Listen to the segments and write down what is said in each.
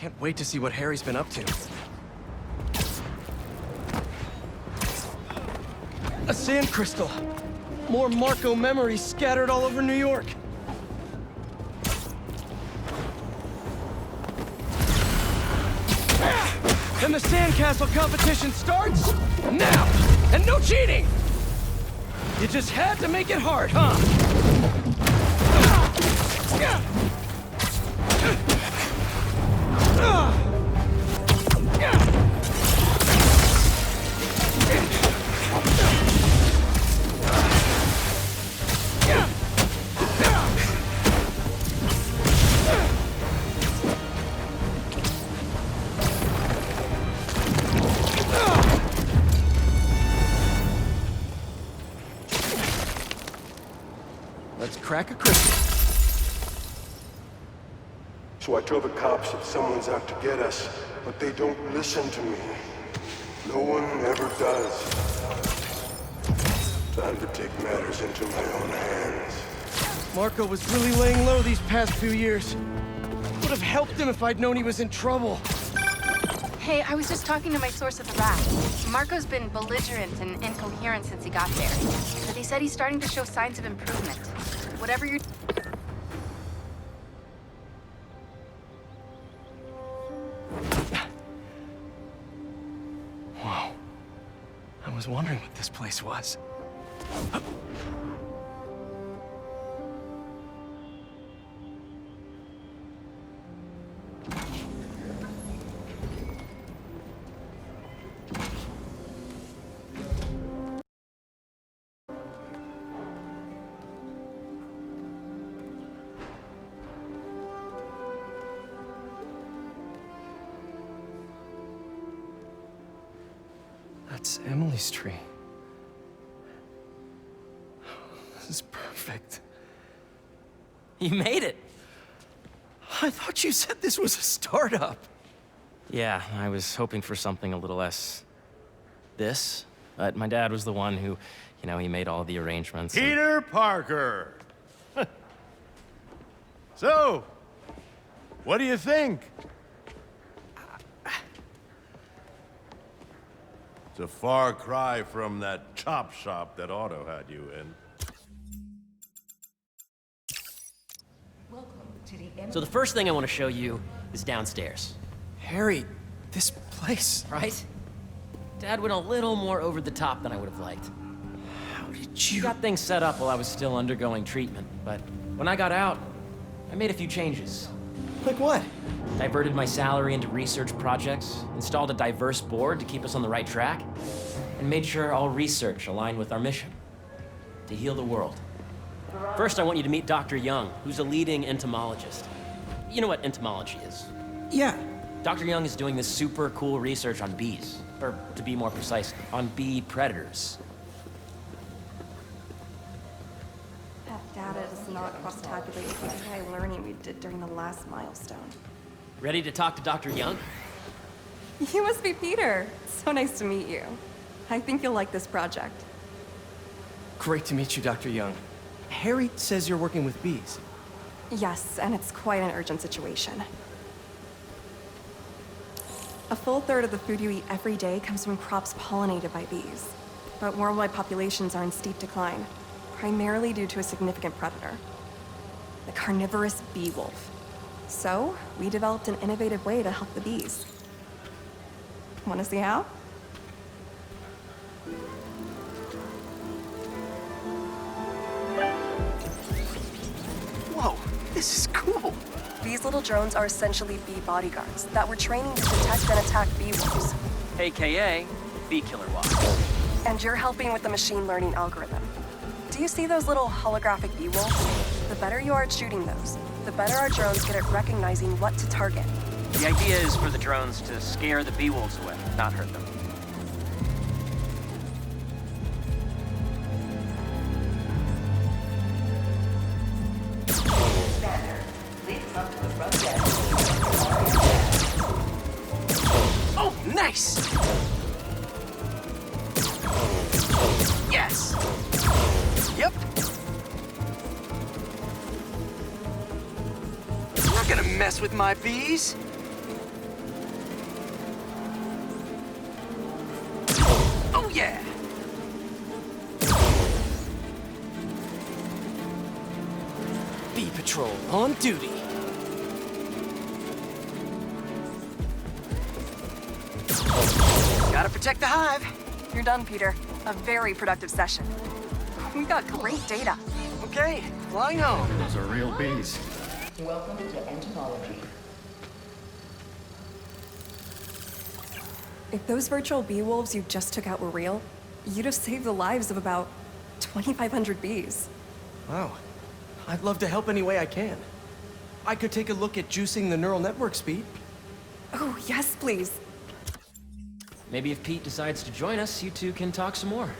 Can't wait to see what Harry's been up to. A sand crystal! More Marco memories scattered all over New York. And the sandcastle competition starts now! And no cheating! You just had to make it hard, huh? Let's crack a crystal. So I tell the cops that someone's out to get us, but they don't listen to me. No one ever does. Time to take matters into my own hands. Marco was really laying low these past few years. Would have helped him if I'd known he was in trouble. Hey, I was just talking to my source at the rack. Marco's been belligerent and incoherent since he got there. But they said he's starting to show signs of improvement. Whatever you're... Whoa. I was wondering what this place was. That's Emily's tree. This is perfect. You made it! I thought you said this was a startup. Yeah, I was hoping for something a little less... this. But my dad was the one who, he made all the arrangements. Peter Parker! So, what do you think? It's a far cry from that chop shop that Otto had you in. So the first thing I want to show you is downstairs. Harry, this place. Right? Dad went a little more over the top than I would have liked. How did He you... got things set up while I was still undergoing treatment, but when I got out, I made a few changes. Like what? Diverted my salary into research projects, installed a diverse board to keep us on the right track, and made sure all research aligned with our mission, to heal the world. First, I want you to meet Dr. Young, who's a leading entomologist. You know what entomology is? Yeah. Dr. Young is doing this super cool research on bees, or to be more precise, on bee predators. That data does not cross-tabulate with the AI learning we did during the last milestone. Ready to talk to Dr. Young? You must be Peter. So nice to meet you. I think you'll like this project. Great to meet you, Dr. Young. Harry says you're working with bees. Yes, and it's quite an urgent situation. A full third of the food you eat every day comes from crops pollinated by bees. But worldwide populations are in steep decline, primarily due to a significant predator, the carnivorous bee wolf. So, we developed an innovative way to help the bees. Want to see how? Whoa, this is cool. These little drones are essentially bee bodyguards that we're training to detect and attack bee wolves. AKA Bee Killer Wasp. And you're helping with the machine learning algorithm. Do you see those little holographic bee wolves? The better you are at shooting those, the better our drones get at recognizing what to target. The idea is for the drones to scare the bee wolves away, not hurt them. Oh, nice! Yes! Yep. You're not gonna mess with my bees. yeah! Bee Patrol on duty. Gotta protect the hive. You're done, Peter. A very productive session. We got great data. Okay, flying home. Those are real bees. Welcome to entomology. If those virtual bee wolves you just took out were real, you'd have saved the lives of about 2,500 bees. Wow. I'd love to help any way I can. I could take a look at juicing the neural network speed. Oh, yes, please. Maybe if Pete decides to join us, you two can talk some more.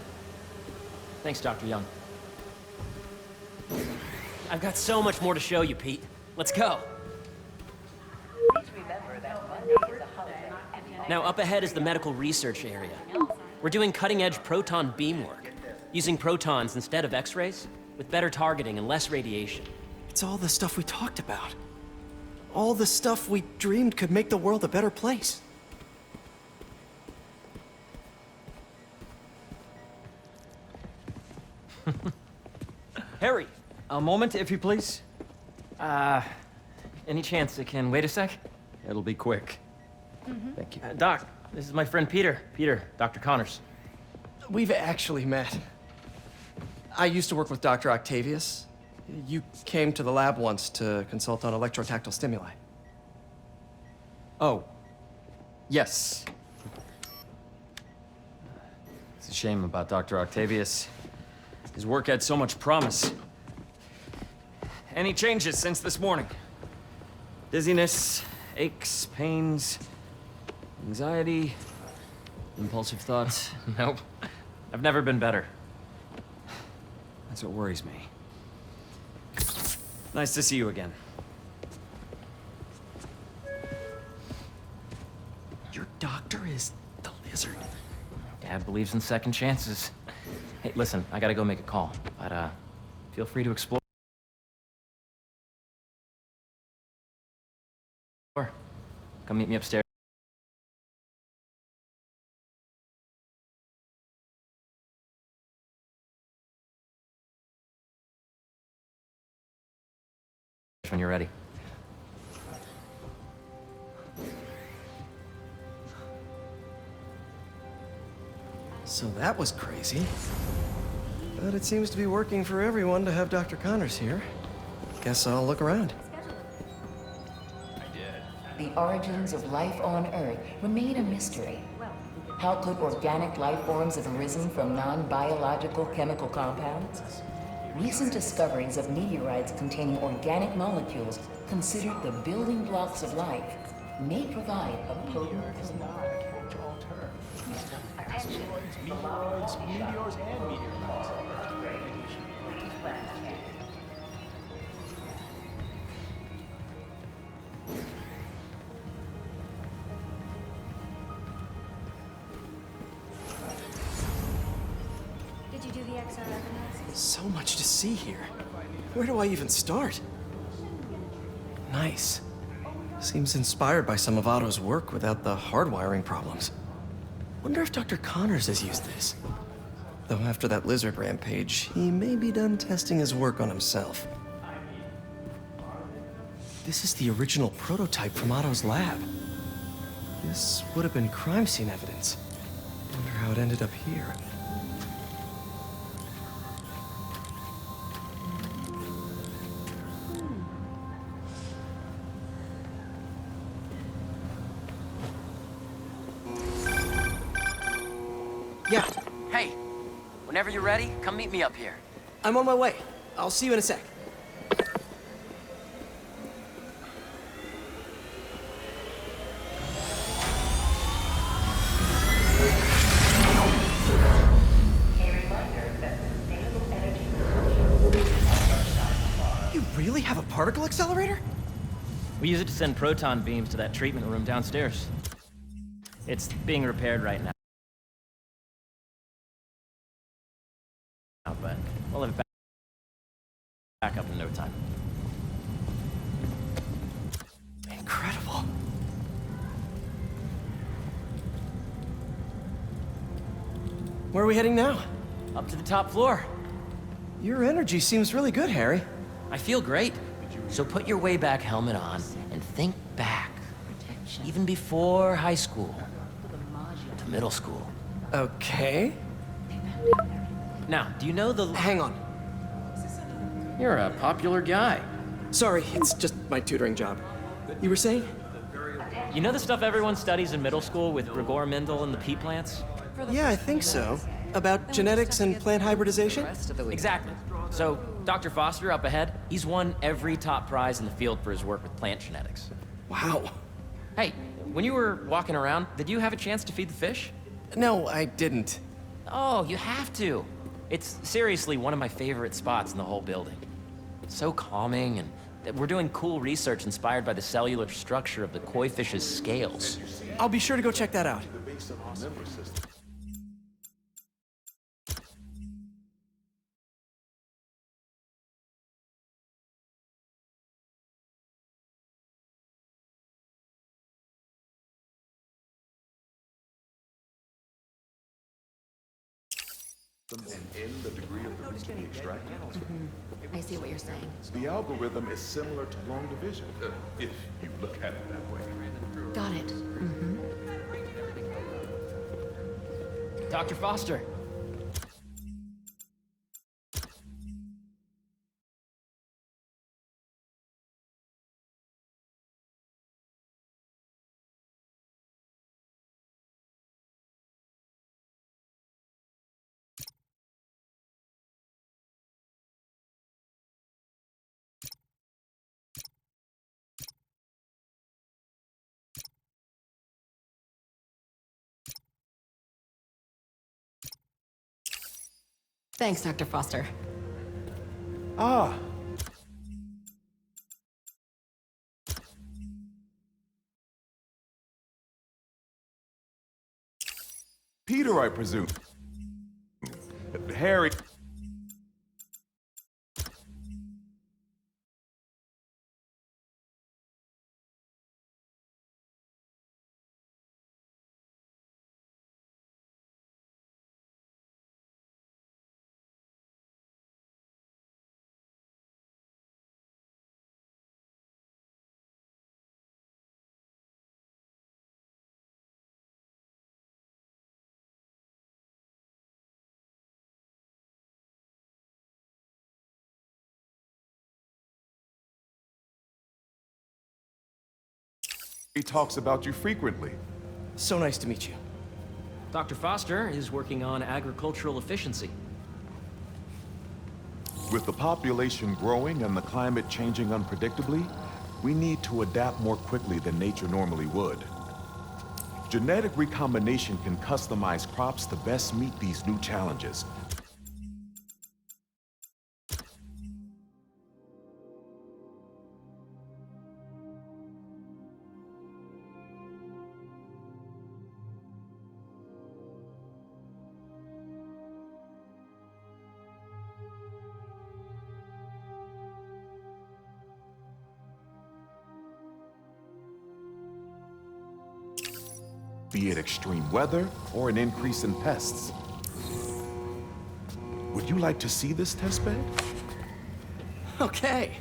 Thanks, Dr. Young. I've got so much more to show you, Pete. Let's go. Now, up ahead is the medical research area. We're doing cutting-edge proton beam work, using protons instead of X-rays, with better targeting and less radiation. It's all the stuff we talked about. All the stuff we dreamed could make the world a better place. Harry, a moment, if you please. Any chance it can wait a sec? It'll be quick. Thank you. Doc, this is my friend Peter. Peter, Dr. Connors. We've actually met. I used to work with Dr. Octavius. You came to the lab once to consult on electrotactile stimuli. Oh. Yes. It's a shame about Dr. Octavius. His work had so much promise. Any changes since this morning? Dizziness, aches, pains, anxiety, impulsive thoughts. Nope. I've never been better. That's what worries me. Nice to see you again. Your doctor is the lizard. Dad believes in second chances. Hey, listen, I gotta go make a call, but feel free to explore. Come meet me upstairs. When you're ready. So that was crazy. But it seems to be working for everyone to have Dr. Connors here. Guess I'll look around. The origins of life on Earth remain a mystery. How could organic life forms have arisen from non-biological chemical compounds? Recent discoveries of meteorites containing organic molecules considered the building blocks of life may provide a potent clue. Did you do the XRF analysis? So much to see here. Where do I even start? Nice. Seems inspired by some of Otto's work without the hardwiring problems. Wonder if Dr. Connors has used this. Though after that lizard rampage, he may be done testing his work on himself. This is the original prototype from Otto's lab. This would have been crime scene evidence. Wonder how it ended up here. Yeah, Hey, whenever you're ready, come meet me up here. I'm on my way. I'll see you in a sec. You really have a particle accelerator? We use it to send proton beams to that treatment room downstairs. It's being repaired right now. But we'll have it back up in no time. Incredible. Where are we heading now? Up to the top floor. Your energy seems really good, Harry. I feel great. So put your way back helmet on and think back. Even before high school. To middle school. Okay. Now, do you know the... Hang on. You're a popular guy. Sorry, it's just my tutoring job. You were saying? You know the stuff everyone studies in middle school with Gregor Mendel and the pea plants? Yeah, I think so. About genetics and plant hybridization? Exactly. So, Dr. Foster up ahead, he's won every top prize in the field for his work with plant genetics. Wow. Hey, when you were walking around, did you have a chance to feed the fish? No, I didn't. Oh, you have to. It's seriously one of my favorite spots in the whole building. It's so calming, and we're doing cool research inspired by the cellular structure of the koi fish's scales. I'll be sure to go check that out. And in the degree of the reason we extract. I see what you're saying. The algorithm is similar to long division, if you look at it that way. Got it. Dr. Foster. Thanks, Dr. Foster. Ah. Peter, I presume. Harry. He talks about you frequently. So nice to meet you. Dr. Foster is working on agricultural efficiency. With the population growing and the climate changing unpredictably, we need to adapt more quickly than nature normally would. Genetic recombination can customize crops to best meet these new challenges. Be it extreme weather or an increase in pests. Would you like to see this testbed? Okay.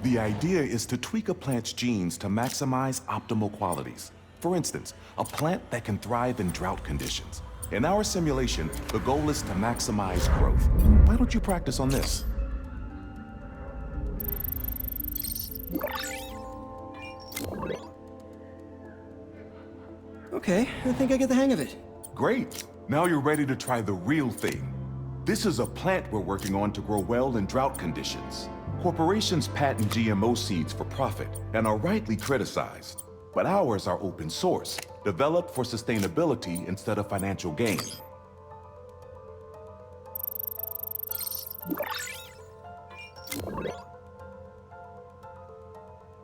The idea is to tweak a plant's genes to maximize optimal qualities. For instance, a plant that can thrive in drought conditions. In our simulation, the goal is to maximize growth. Why don't you practice on this? Okay, I think I get the hang of it. Great. Now you're ready to try the real thing. This is a plant we're working on to grow well in drought conditions. Corporations patent GMO seeds for profit and are rightly criticized. But ours are open source, developed for sustainability instead of financial gain.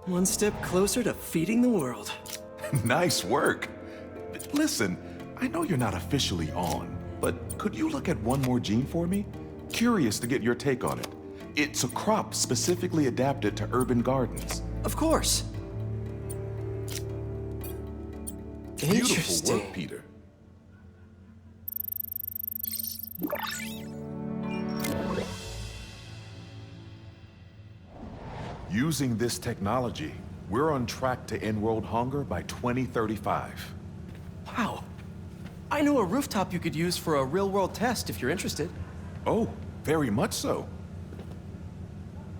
One step closer to feeding the world. Nice work. Listen, I know you're not officially on, but could you look at one more gene for me? Curious to get your take on it. It's a crop specifically adapted to urban gardens. Of course. Beautiful Interesting. work, Peter. Using this technology, we're on track to end world hunger by 2035. Wow. I know a rooftop you could use for a real-world test if you're interested. Oh, very much so.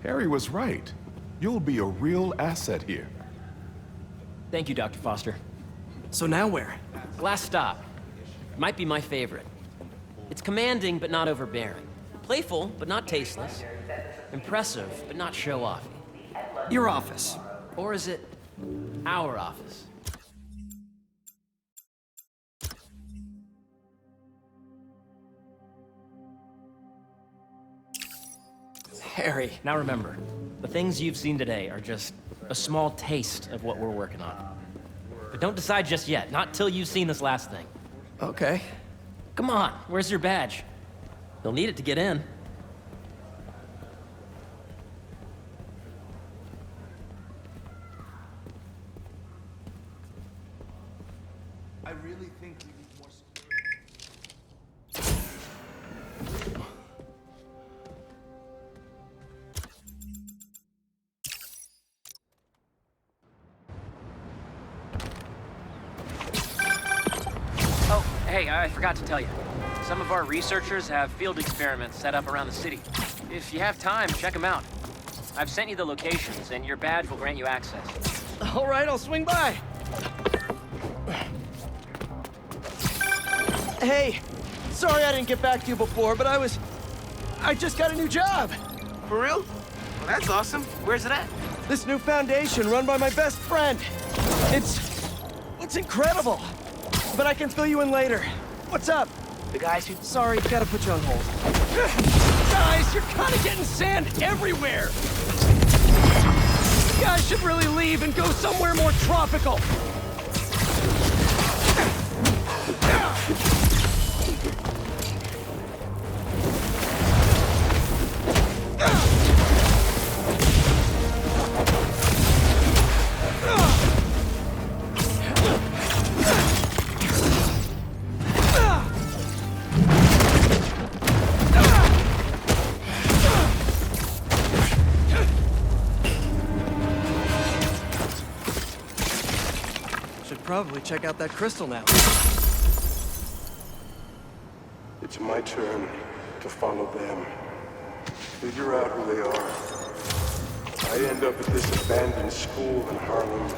Harry was right. You'll be a real asset here. Thank you, Dr. Foster. So now where? Last stop. Might be my favorite. It's commanding, but not overbearing. Playful, but not tasteless. Impressive, but not show-offy. Your office. Or is it our office? Harry. Now remember, the things you've seen today are just a small taste of what we're working on. But don't decide just yet, not till you've seen this last thing. Okay. Come on, where's your badge? You'll need it to get in. I really think we need more Oh, hey, I forgot to tell you. Some of our researchers have field experiments set up around the city. If you have time, check them out. I've sent you the locations, and your badge will grant you access. All right, I'll swing by. Hey, sorry I didn't get back to you before, but I just got a new job. For real? Well, that's awesome. Where's it at? This new foundation run by my best friend. It's incredible. But I can fill you in later. What's up? The guys who... Sorry, gotta put you on hold. Guys, you're kind of getting sand everywhere. You guys should really leave and go somewhere more tropical. Probably check out that crystal now. It's my turn to follow them. Figure out who they are. I end up at this abandoned school in Harlem.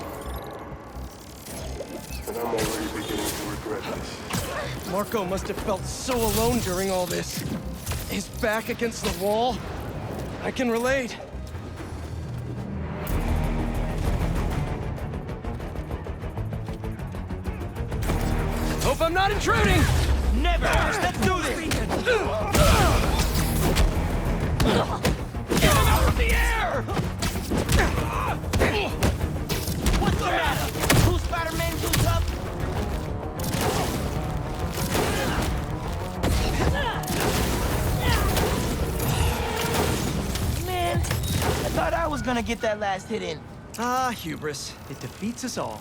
And I'm already beginning to regret this. Marco must have felt so alone during all this. His back against the wall. I can relate. Hope I'm not intruding! Never! Let's do this! Get him out of the air! What's the matter? Who's Spider-Man too tough? Man, I thought I was gonna get that last hit in. Ah, hubris. It defeats us all.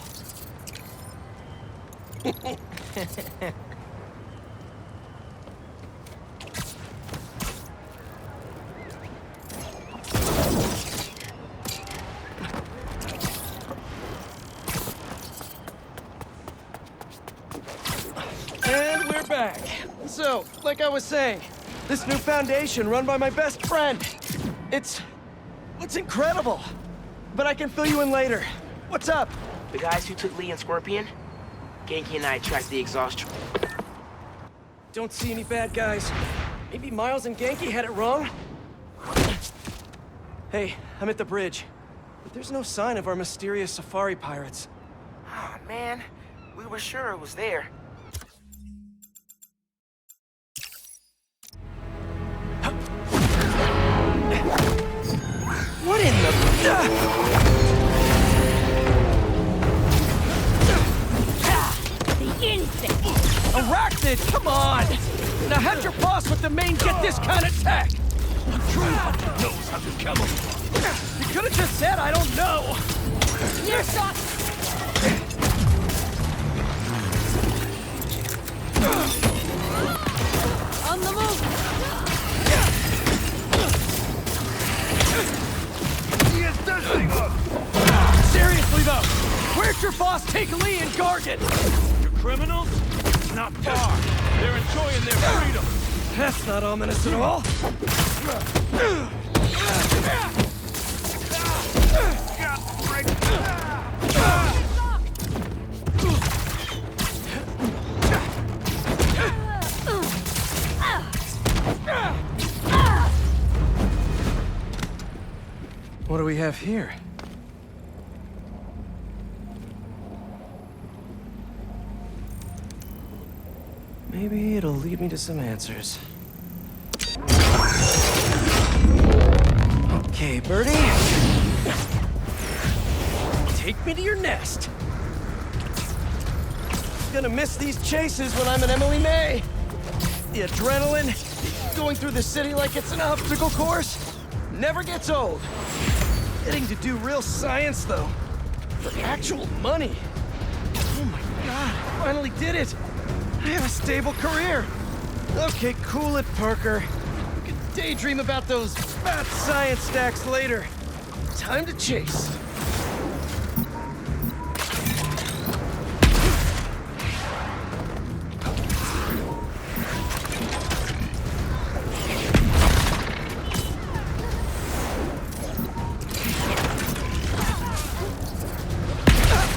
And we're back. So, like I was saying, this new foundation run by my best friend. It's incredible. But I can fill you in later. What's up? The guys who took Lee and Scorpion? Genki and I tracked the exhaust. Don't see any bad guys. Maybe Miles and Genki had it wrong? Hey, I'm at the bridge. But there's no sign of our mysterious safari pirates. Oh, man. We were sure it was there. What in the... Arachnid, come on! Now have your boss with the main get this kind of tech! A true hunter knows how to kill him. You could have just said I don't know! You're shot! On the move! He has done your boss take Lee and Gargan! Your criminals? Not far. They're enjoying their freedom. That's not ominous at all. What do we have here? Maybe it'll lead me to some answers. Okay, Birdie. Take me to your nest. Gonna miss these chases when I'm an Emily May. The adrenaline, going through the city like it's an obstacle course, never gets old. Getting to do real science, though, for actual money. Oh my God, I finally did it. I have a stable career. Okay, cool it, Parker. You can daydream about those fat science stacks later. Time to chase.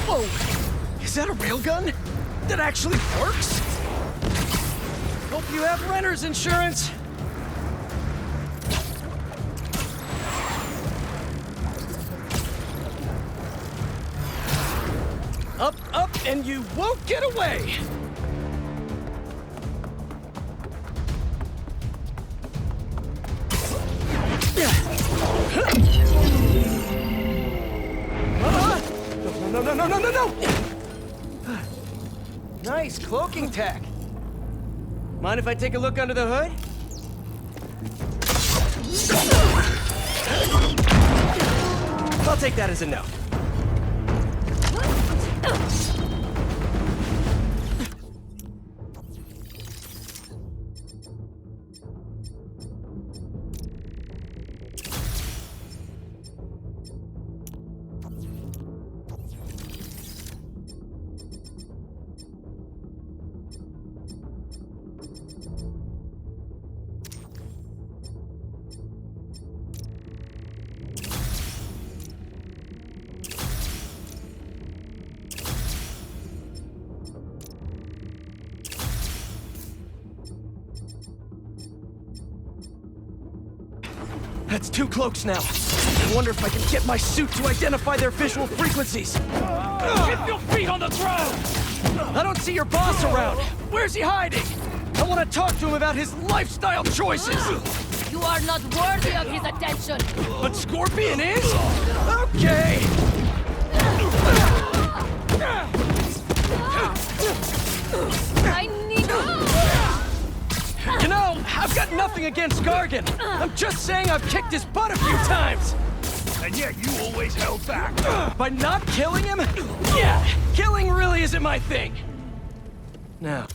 Whoa! Is that a railgun? That actually works? Hope you have renter's insurance. Up, up, and you won't get away! No! Nice cloaking tech. Mind if I take a look under the hood? I'll take that as a no. That's 2 cloaks now. I wonder if I can get my suit to identify their visual frequencies. Get your feet on the ground! I don't see your boss around. Where's he hiding? I want to talk to him about his lifestyle choices. You are not worthy of his attention. But Scorpion is? Okay. I need You know, I've got nothing against Gargan. I'm just saying I've kicked his butt a few times. And yet you always held back. By not killing him? Yeah, killing really isn't my thing. Now.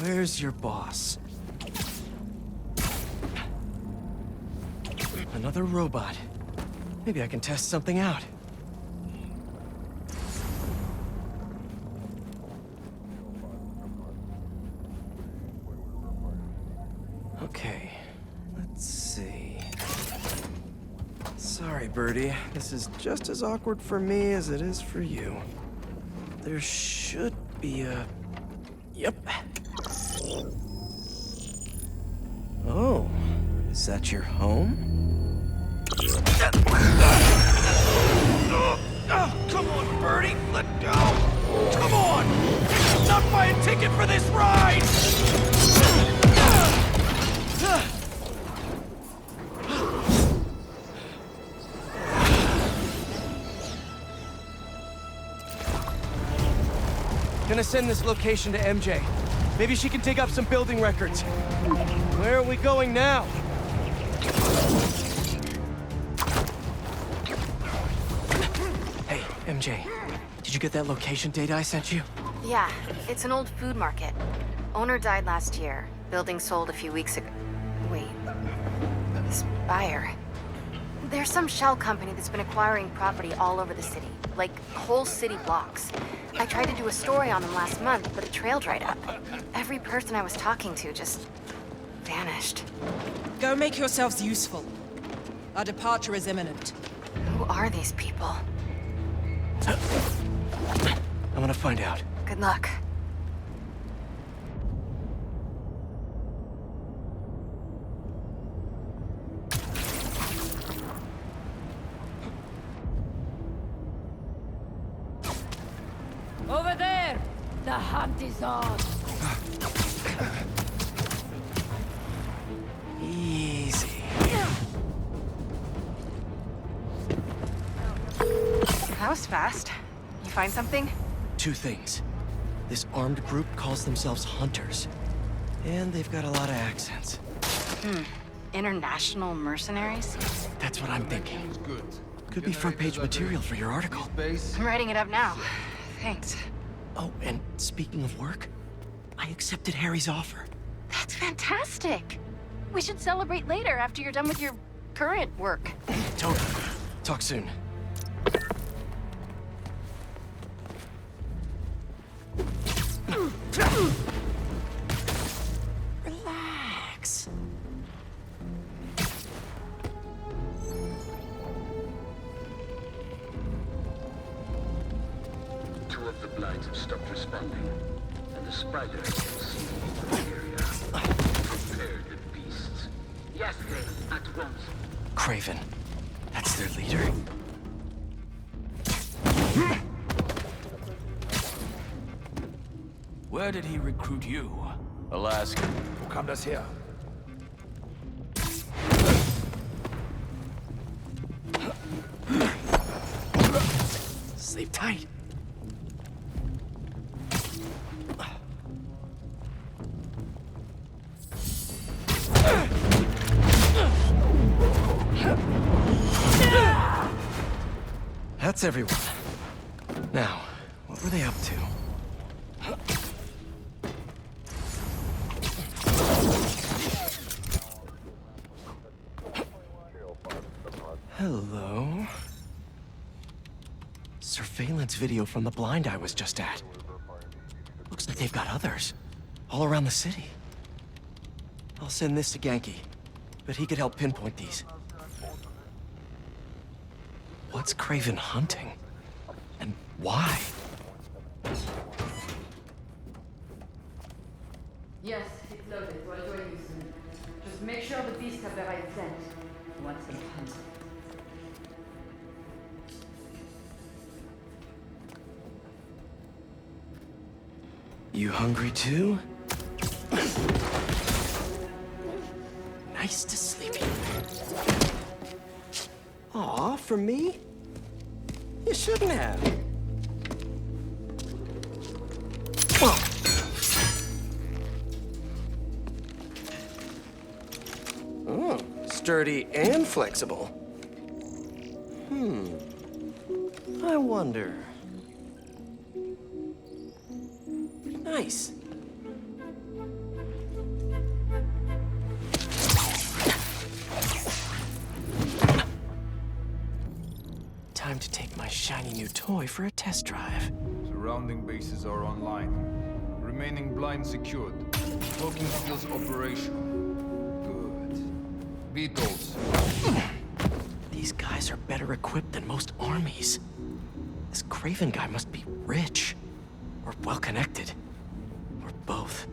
Where's your boss? Another robot. Maybe I can test something out. Okay, let's see. Sorry, Birdie. This is just as awkward for me as it is for you. There should be a... Yep. Oh, is that your home? Oh, come on, Birdie, let go! Come on! Not buy a ticket for this ride! Gonna send this location to MJ. Maybe she can dig up some building records. Where are we going now? MJ, did you get that location data I sent you? Yeah, it's an old food market. Owner died last year. Building sold a few weeks ago. Wait. This buyer. There's some shell company that's been acquiring property all over the city. Like, whole city blocks. I tried to do a story on them last month, but the trail dried up. Every person I was talking to just vanished. Go make yourselves useful. Our departure is imminent. Who are these people? I'm gonna find out. Good luck. Over there! The hunt is on! Easy. That was fast. You find something? 2 things. This armed group calls themselves Hunters. And they've got a lot of accents. International mercenaries? That's what I'm thinking. Could be front-page material for your article. I'm writing it up now. Thanks. Oh, and speaking of work, I accepted Harry's offer. That's fantastic. We should celebrate later after you're done with your current work. Totally. Talk soon. Relax. Two of the blinds have stopped responding, and the spiders seem the area. Prepared with beasts. Yes, sir, at once. Craven. That's their leader. Where did he recruit you? Alaska. Wo kam das her? Sleep tight. That's everyone. Now, what were they up to? Hello? Surveillance video from the blind I was just at. Looks like they've got others. All around the city. I'll send this to Genki, but he could help pinpoint these. What's Craven hunting? And why? Yes, it's loaded. We'll join you soon. Just make sure the beasts have the right scent. Once they hunt. You hungry too? Nice to sleep here. Aw, for me? You shouldn't have. Oh, sturdy and flexible. I wonder. Nice. Time to take my shiny new toy for a test drive. Surrounding bases are online. Remaining blind secured. Cloaking skills operational. Good. Beetles. These guys are better equipped than most armies. This Craven guy must be rich. Or well-connected. Or both.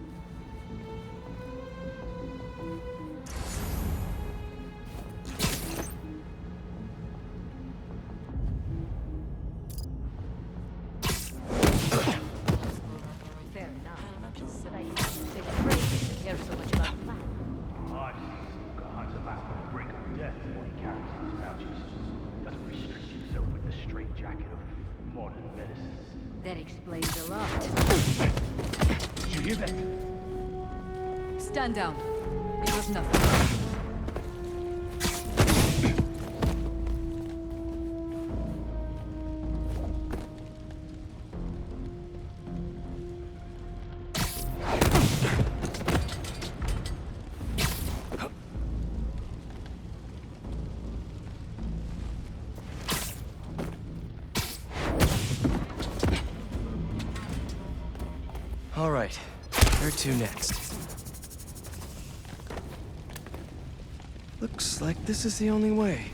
Fair enough. Just that I used to say Craven care so much about flat. I've seen Luca hunt a last on the brink of death when he carries his pouches. Doesn't restrict himself with the straitjacket of modern medicine. That explains a lot. You hear that? Stand down. It was nothing. to next? Looks like this is the only way.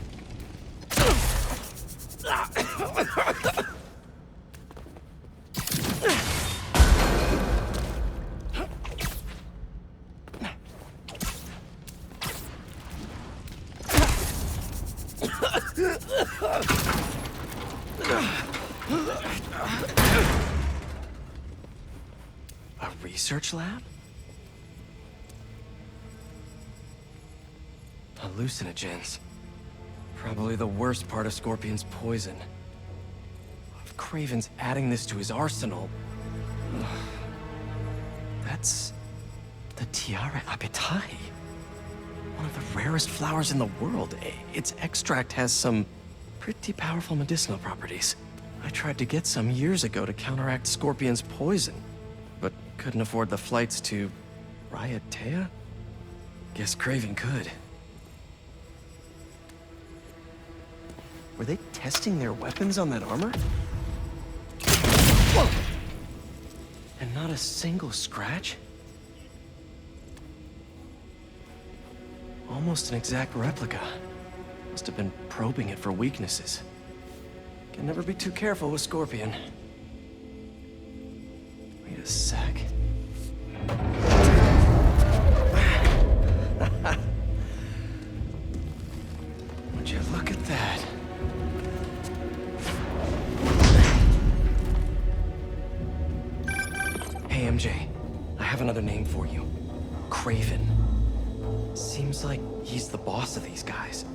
A research lab? Hallucinogens. Probably the worst part of Scorpion's poison. If Kraven's adding this to his arsenal... That's... the Tiara Apitai. One of the rarest flowers in the world. Its extract has some pretty powerful medicinal properties. I tried to get some years ago to counteract Scorpion's poison, but couldn't afford the flights to Raiatea? Guess Kraven could. Were they testing their weapons on that armor? Whoa! And not a single scratch? Almost an exact replica. Must have been probing it for weaknesses. Can never be too careful with Scorpion. Wait a sec. Would you look at that? Hey, MJ. I have another name for you. Kraven. Seems like he's the boss of these guys.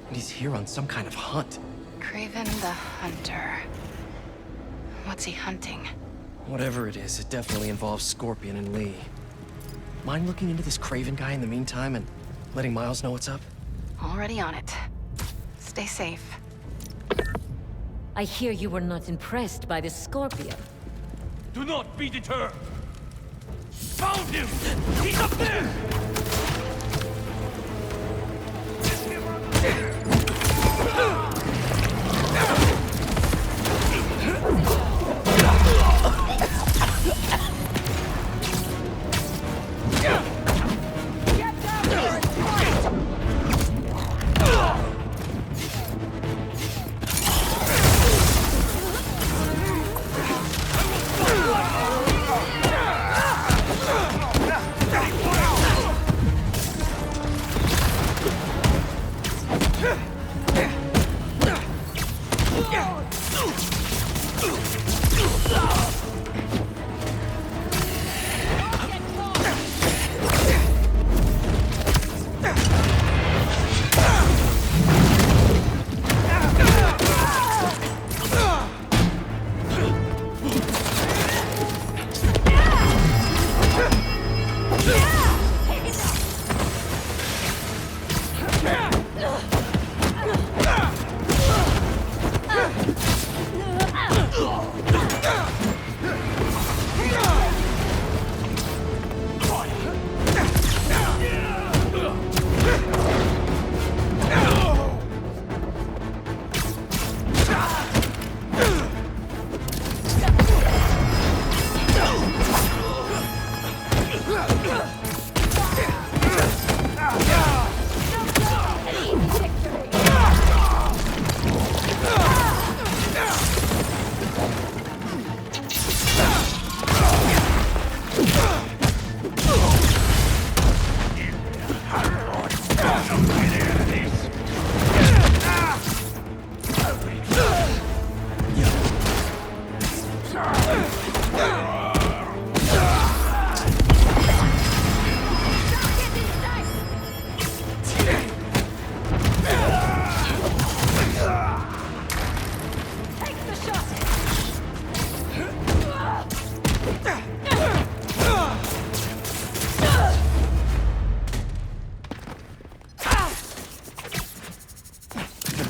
And he's here on some kind of hunt. Kraven the Hunter. What's he hunting? Whatever it is, it definitely involves Scorpion and Lee. Mind looking into this Kraven guy in the meantime and letting Miles know what's up? Already on it. Stay safe. I hear you were not impressed by the Scorpion. Do not be deterred! Found him! He's up there!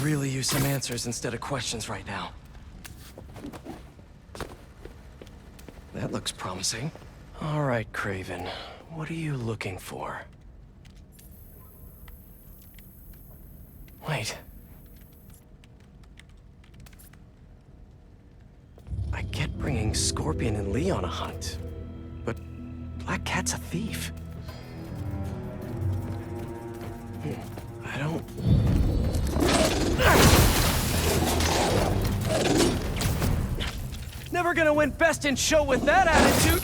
Really use some answers instead of questions right now. That looks promising. All right, Kraven. What are you looking for? Wait. I get bringing Scorpion and Lee on a hunt, but Black Cat's a thief. I don't... Never gonna win Best in Show with that attitude!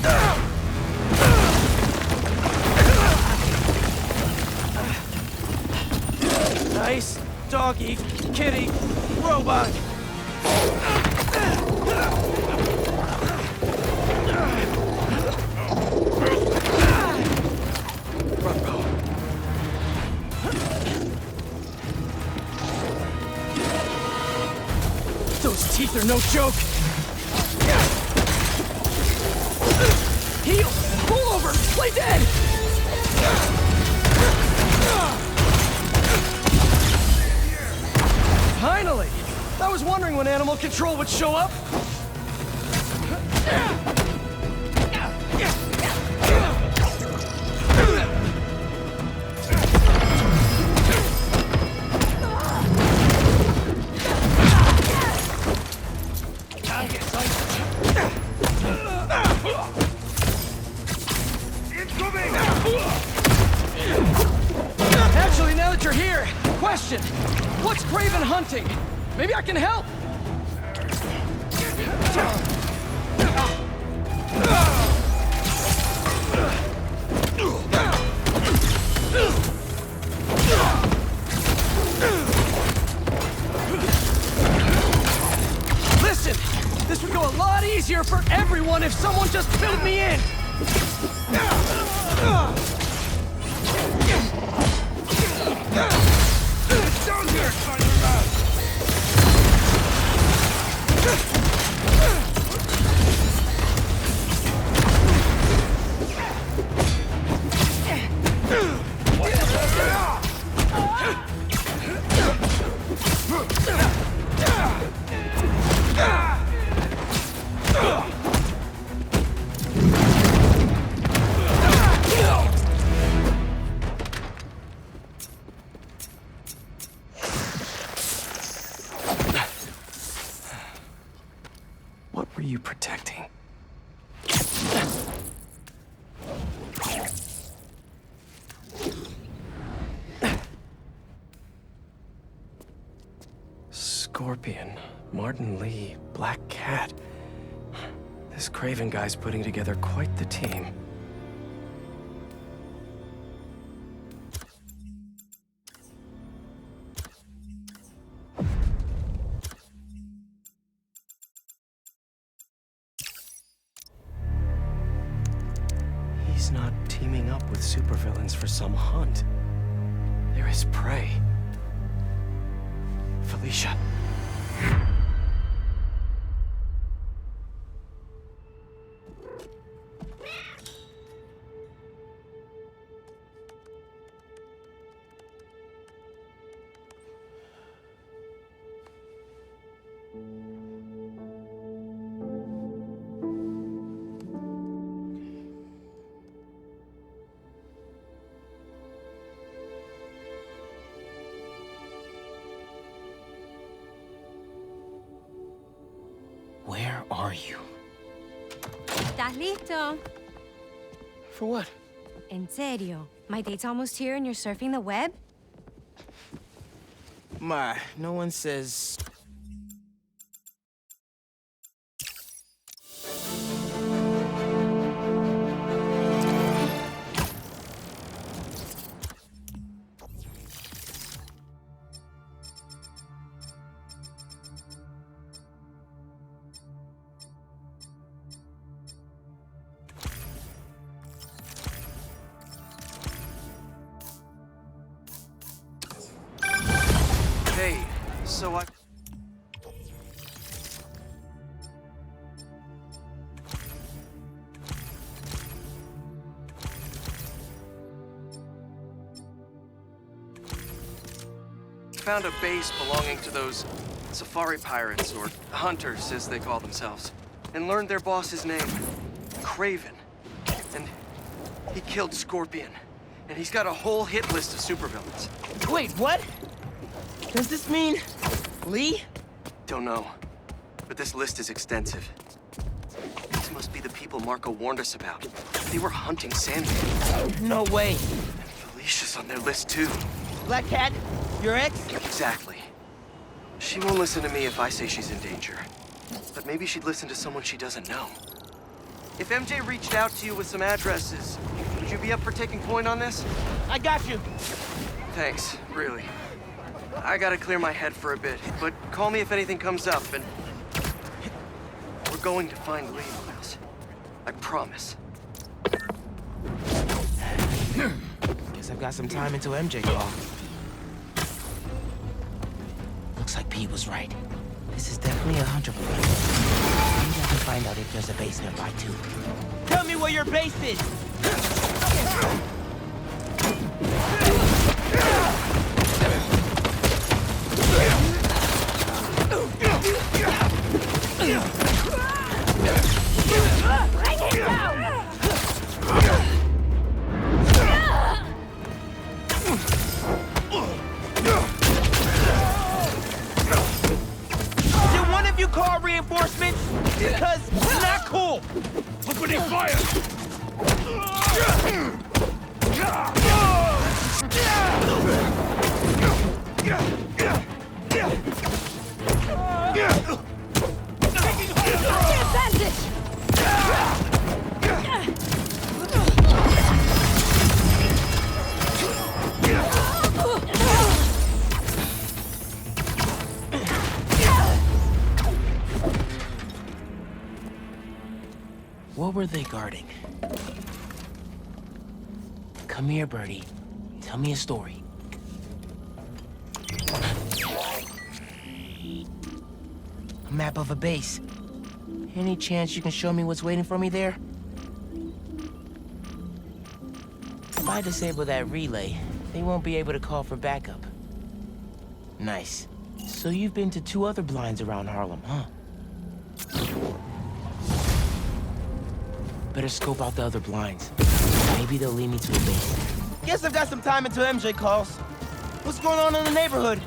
Nice doggy, kitty, robot! Those teeth are no joke! Heal! Roll over! Play dead! Finally! I was wondering when Animal Control would show up. Actually, now that you're here, question. What's Kraven hunting? Maybe I can help! Listen! This would go a lot easier for everyone if someone just filled me in! Down here, son of a mouse! What were you protecting? Scorpion, Martin Lee, Black Cat. This Kraven guy's putting together quite the team. He's not teaming up with supervillains for some hunt. They're his prey. Felicia. Where are you? ¿Estás listo? For what? En serio? My date's almost here and you're surfing the web? Ma, no one says... Hey, so I... found a base belonging to those safari pirates, or hunters as they call themselves, and learned their boss's name, Kraven. And he killed Scorpion, and he's got a whole hit list of supervillains. Wait, what? Does this mean... Lee? Don't know, but this list is extensive. These must be the people Marco warned us about. They were hunting Sandman. No way. Felicia's on their list too. Black Cat? Your ex? Exactly. She won't listen to me if I say she's in danger. But maybe she'd listen to someone she doesn't know. If MJ reached out to you with some addresses, would you be up for taking point on this? I got you. Thanks, really. I gotta clear my head for a bit, but call me if anything comes up, and... we're going to find Lee, Miles. I promise. Guess I've got some time until MJ call. Looks like Pete was right. This is definitely a hunter point. Maybe I can find out if there's a base nearby too. Tell me where your base is! Did one of you call reinforcements? Because it's not cool! Opening fire! What were they guarding? Come here, Birdie. Tell me a story. A map of a base. Any chance you can show me what's waiting for me there? If I disable that relay, they won't be able to call for backup. Nice. So you've been to 2 other blinds around Harlem, huh? Better scope out the other blinds. Maybe they'll lead me to a base. Guess I've got some time until MJ calls. What's going on in the neighborhood?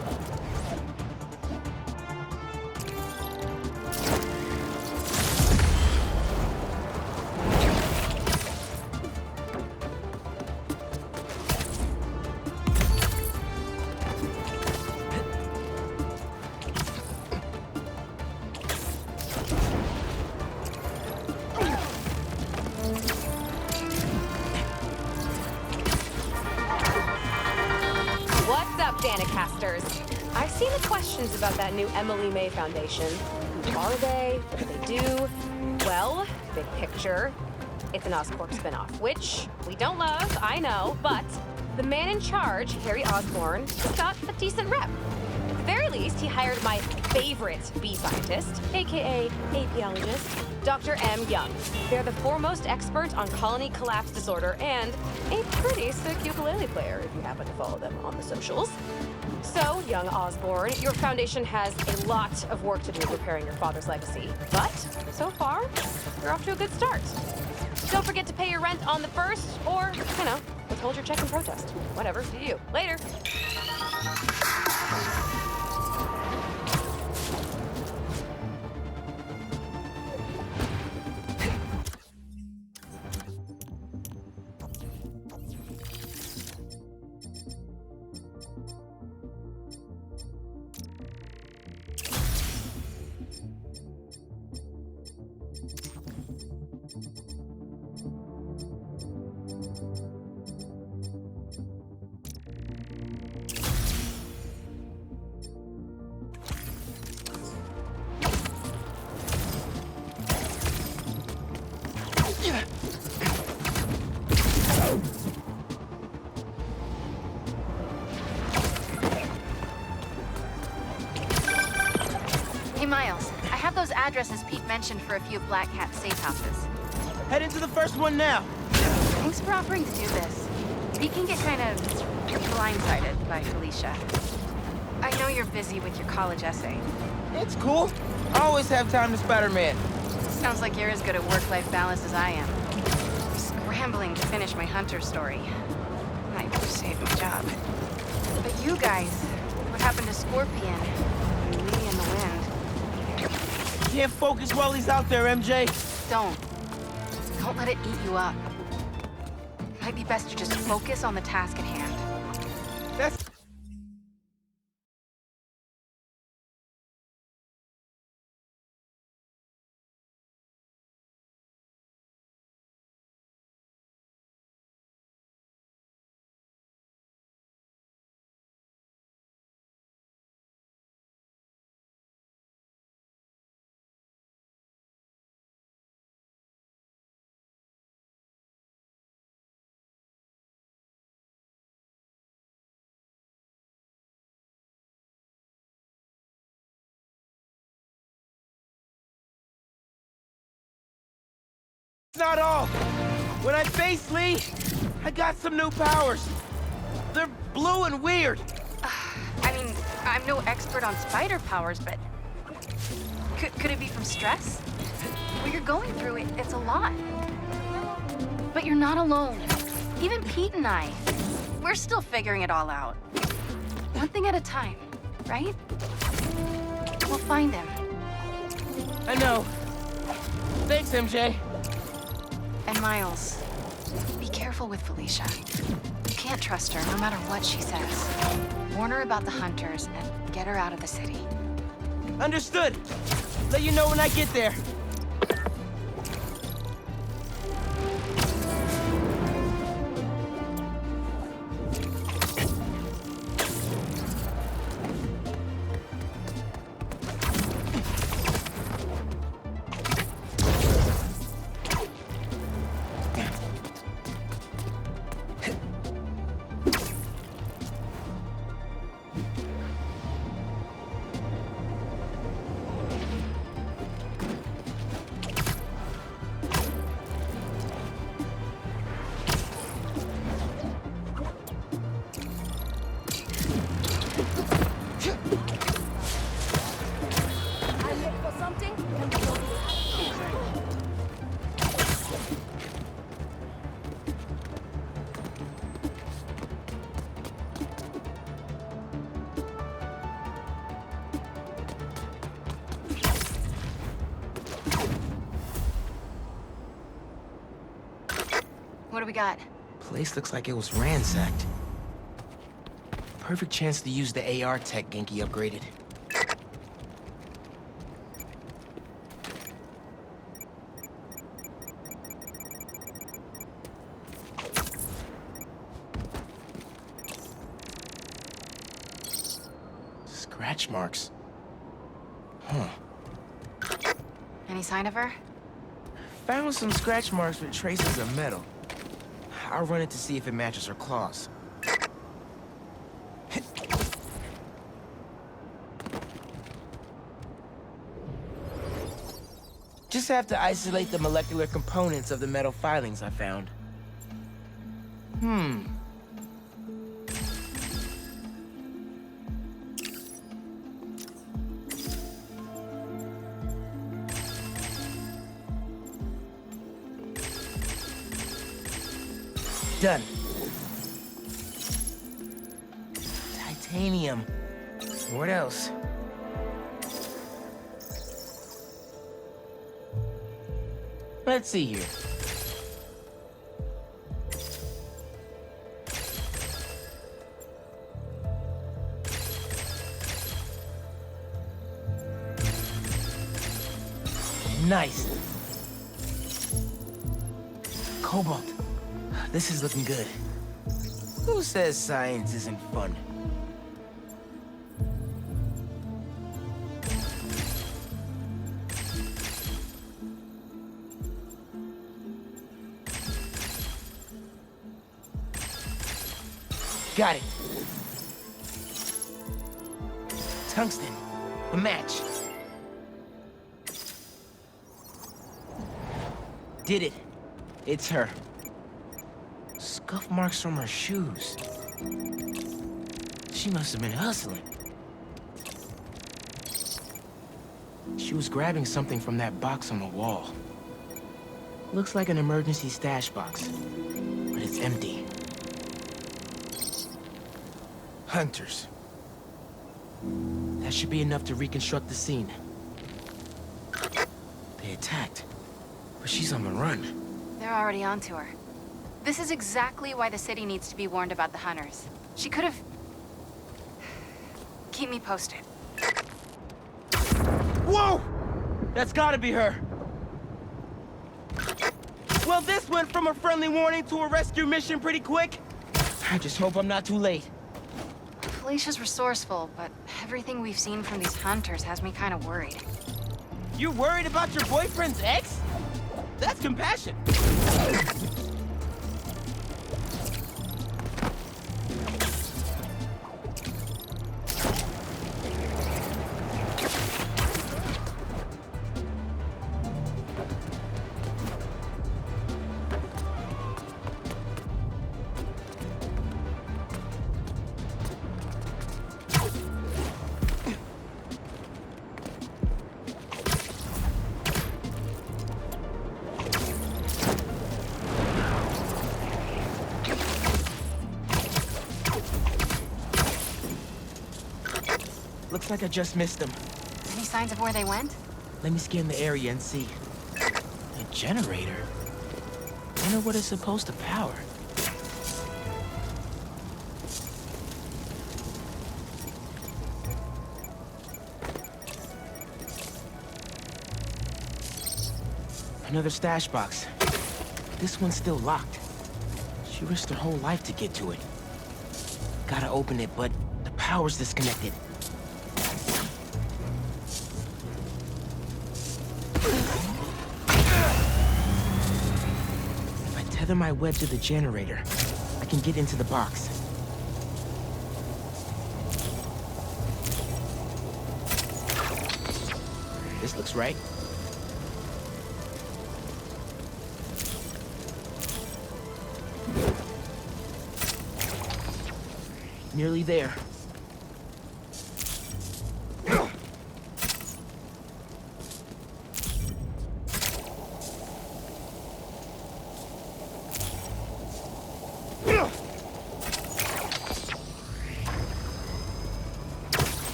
What's up, Danicasters? I've seen the questions about that new Emily May Foundation. Who are they? What do they do? Well, big picture, it's an Oscorp spinoff, which we don't love, I know, but the man in charge, Harry Osborn, has got a decent rep. At the very least, he hired my favorite bee scientist, aka apiologist, Dr. M. Young. They're the foremost expert on colony collapse disorder and a pretty sick ukulele player if you happen to follow them on the socials. So, young Osborn, your foundation has a lot of work to do preparing your father's legacy. But, so far, you're off to a good start. Don't forget to pay your rent on the 1st, or, you know, withhold your check in protest. Whatever, do you. Later. Hey, Miles. I have those addresses Pete mentioned for a few Black Cat safe houses. Head into the first one now. Thanks for offering to do this. Pete can get kind of blindsided by Felicia. I know you're busy with your college essay. It's cool. I always have time to Spider-Man. Sounds like you're as good at work-life balance as I am. I'm scrambling to finish my Hunter story. Might save my job. But you guys, what happened to Scorpion? And Lee in the Wind? Can't focus while he's out there, MJ. Don't let it eat you up. Might be best to just focus on the task at hand. That's... not all. When I faced Lee, I got some new powers. They're blue and weird. I mean, I'm no expert on spider powers, but... Could it be from stress? What you're going through, it's a lot. But you're not alone. Even Pete and I, we're still figuring it all out. One thing at a time, right? We'll find him. I know. Thanks, MJ. And Miles, be careful with Felicia. You can't trust her, no matter what she says. Warn her about the hunters and get her out of the city. Understood. Let you know when I get there. What do we got? Place looks like it was ransacked. Perfect chance to use the AR tech Genki upgraded. Scratch marks. Huh. Any sign of her? Found some scratch marks with traces of metal. I'll run it to see if it matches her claws. Just have to isolate the molecular components of the metal filings I found. Done. Titanium. What else? Let's see here. Nice. Cobalt. This is looking good. Who says science isn't fun? Got it. Tungsten. A match. Did it. It's her. Scuff marks from her shoes. She must have been hustling. She was grabbing something from that box on the wall. Looks like an emergency stash box, but it's empty. Hunters. That should be enough to reconstruct the scene. They attacked, but she's on the run. They're already onto her. This is exactly why the city needs to be warned about the hunters. She could have... Keep me posted. Whoa! That's gotta be her. Well, this went from a friendly warning to a rescue mission pretty quick. I just hope I'm not too late. Felicia's resourceful, but everything we've seen from these hunters has me kind of worried. You worried about your boyfriend's ex? That's compassion. Looks like I just missed them. Any signs of where they went? Let me scan the area and see. A generator? Wonder what it's supposed to power. Another stash box. This one's still locked. She risked her whole life to get to it. Gotta open it, but the power's disconnected. If I tether my web to the generator, I can get into the box. This looks right. Nearly there.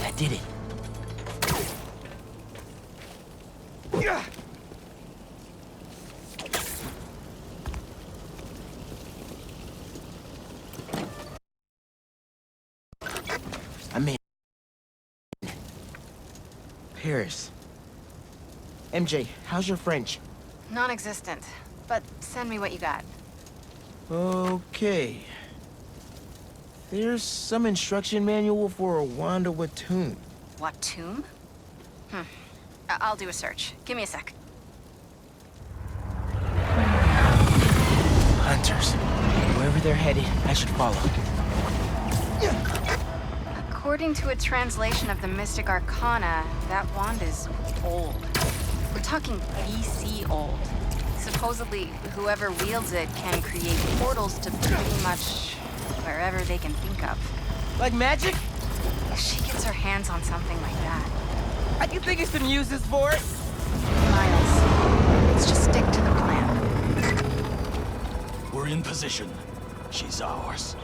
That did it. I'm in. Paris. MJ, how's your French? Non-existent, but send me what you got. Okay. There's some instruction manual for a Wanda Watoon. Watoon? I'll do a search. Give me a sec. Hunters. Wherever they're headed, I should follow. According to a translation of the Mystic Arcana, that wand is old. We're talking BC old. Supposedly, whoever wields it can create portals to pretty much wherever they can think of. Like magic? If she gets her hands on something like that... I can think of some uses for it. Miles, let's just stick to the plan. We're in position. She's ours.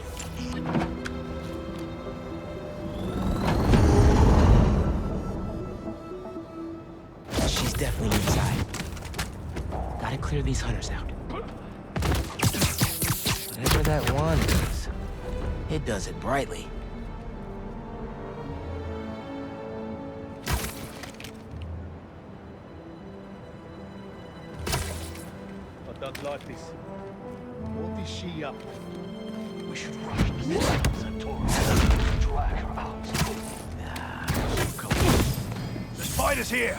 She's definitely inside. Gotta clear these hunters out. Whatever that wand does, it does it brightly. I don't like this. What is she up to? We should rush the missiles and drag her out. Come on. The spider's here!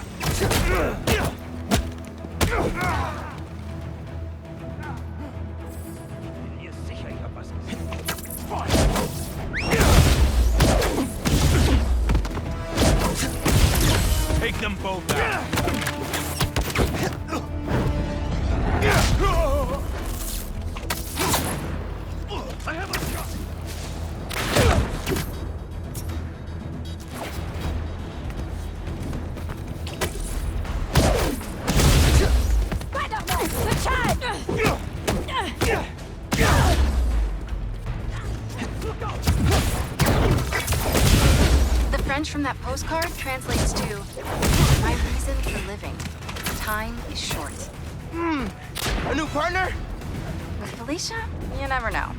Take them both out. I have a shot. The French from that postcard translates to, my reason for living. Time is short. A new partner? With Felicia, you never know.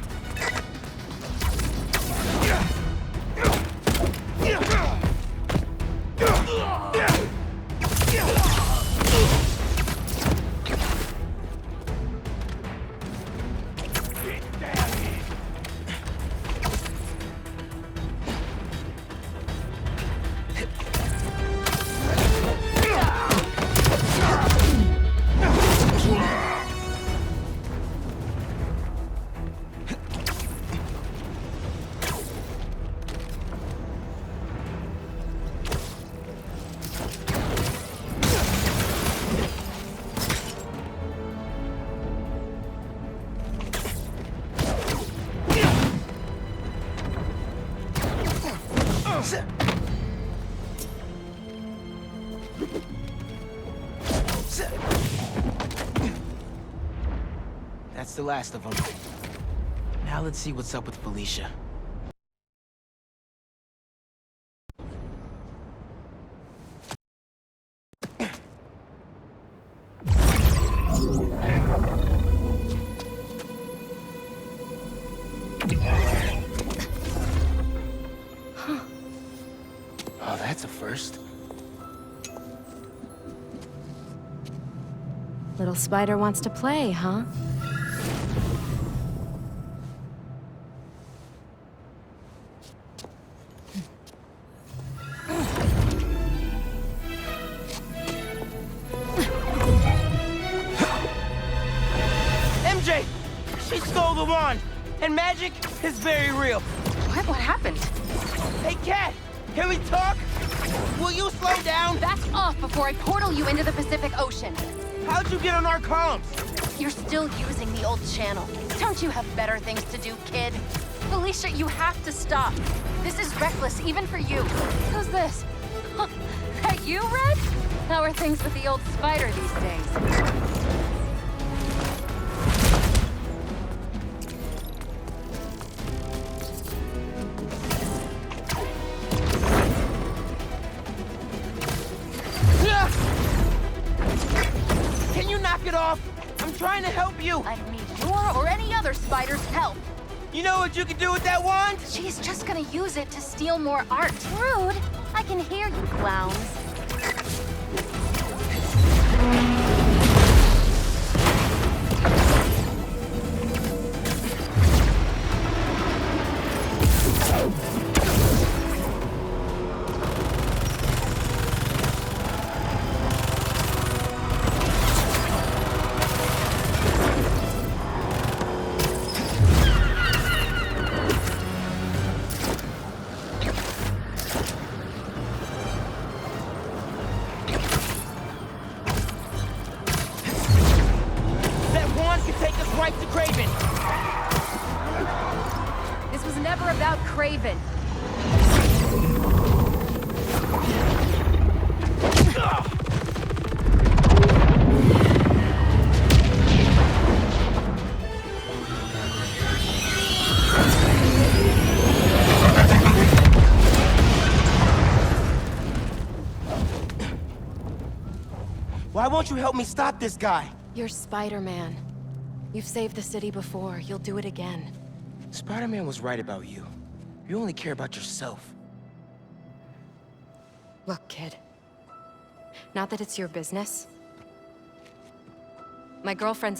That's the last of them. Now let's see what's up with Felicia. Oh, that's a first. Little spider wants to play, huh? MJ! She stole the wand! And magic is very real. What? What happened? Hey, Cat! Can we talk? Will you slow down? Back off before I portal you into the Pacific Ocean. How'd you get on our comms? You're still using the old channel. Don't you have better things to do, kid? Felicia, you have to stop. This is reckless, even for you. Who's this? Huh, that you, Red? How are things with the old spider these days? Can you knock it off? I'm trying to help you. I don't need your or any other spider's help. You know what you can do with that wand? She's just gonna use it to steal more art. Rude. I can hear you, clowns. Right to Kraven! This was never about Kraven. Why won't you help me stop this guy? You're Spider-Man. You've saved the city before. You'll do it again. Spider-Man was right about you. You only care about yourself. Look, kid. Not that it's your business. My girlfriend's